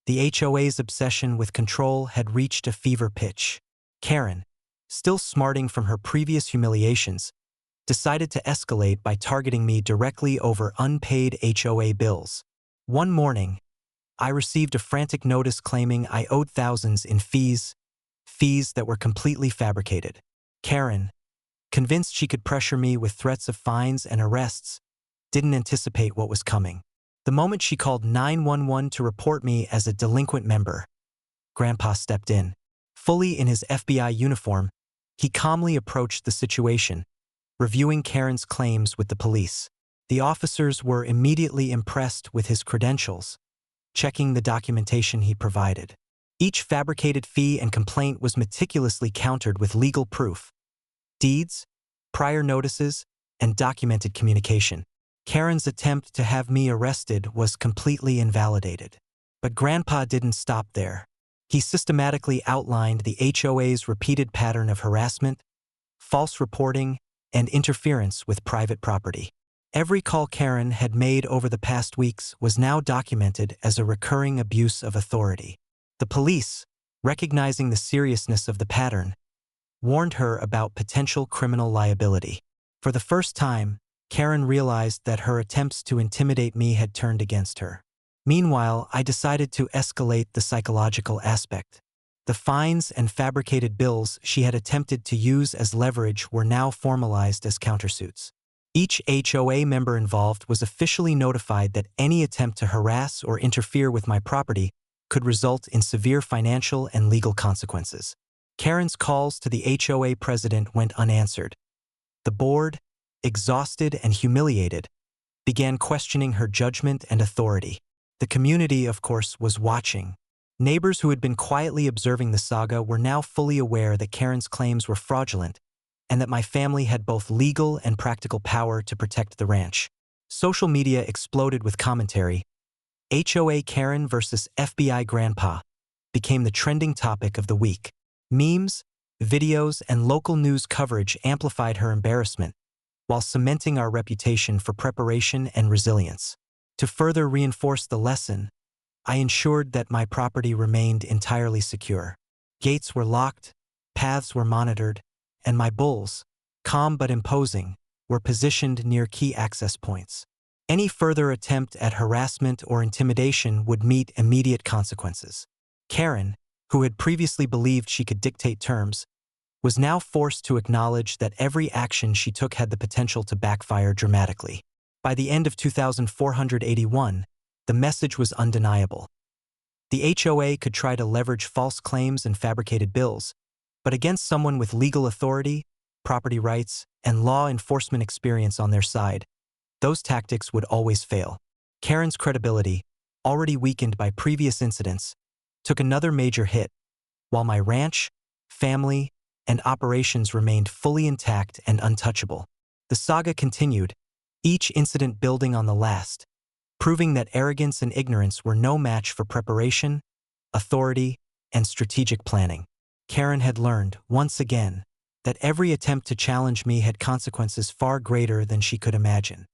The HOA's obsession with control had reached a fever pitch. Karen, still smarting from her previous humiliations, decided to escalate by targeting me directly over unpaid HOA bills. One morning, I received a frantic notice claiming I owed thousands in fees that were completely fabricated. Karen, convinced she could pressure me with threats of fines and arrests, didn't anticipate what was coming. The moment she called 911 to report me as a delinquent member, Grandpa stepped in. Fully in his FBI uniform, he calmly approached the situation, reviewing Karen's claims with the police. The officers were immediately impressed with his credentials, checking the documentation he provided. Each fabricated fee and complaint was meticulously countered with legal proof, deeds, prior notices, and documented communication. Karen's attempt to have me arrested was completely invalidated. But Grandpa didn't stop there. He systematically outlined the HOA's repeated pattern of harassment, false reporting, and interference with private property. Every call Karen had made over the past weeks was now documented as a recurring abuse of authority. The police, recognizing the seriousness of the pattern, warned her about potential criminal liability. For the first time, Karen realized that her attempts to intimidate me had turned against her. Meanwhile, I decided to escalate the psychological aspect. The fines and fabricated bills she had attempted to use as leverage were now formalized as countersuits. Each HOA member involved was officially notified that any attempt to harass or interfere with my property could result in severe financial and legal consequences. Karen's calls to the HOA president went unanswered. The board, exhausted and humiliated, began questioning her judgment and authority. The community, of course, was watching. Neighbors who had been quietly observing the saga were now fully aware that Karen's claims were fraudulent and that my family had both legal and practical power to protect the ranch. Social media exploded with commentary. HOA Karen versus FBI Grandpa became the trending topic of the week. Memes, videos, and local news coverage amplified her embarrassment, while cementing our reputation for preparation and resilience. To further reinforce the lesson, I ensured that my property remained entirely secure. Gates were locked, paths were monitored, and my bulls, calm but imposing, were positioned near key access points. Any further attempt at harassment or intimidation would meet immediate consequences. Karen, who had previously believed she could dictate terms, was now forced to acknowledge that every action she took had the potential to backfire dramatically. By the end of 2481, the message was undeniable. The HOA could try to leverage false claims and fabricated bills, but against someone with legal authority, property rights, and law enforcement experience on their side, those tactics would always fail. Karen's credibility, already weakened by previous incidents, took another major hit, while my ranch, family, and operations remained fully intact and untouchable. The saga continued, each incident building on the last, proving that arrogance and ignorance were no match for preparation, authority, and strategic planning. Karen had learned, once again, that every attempt to challenge me had consequences far greater than she could imagine.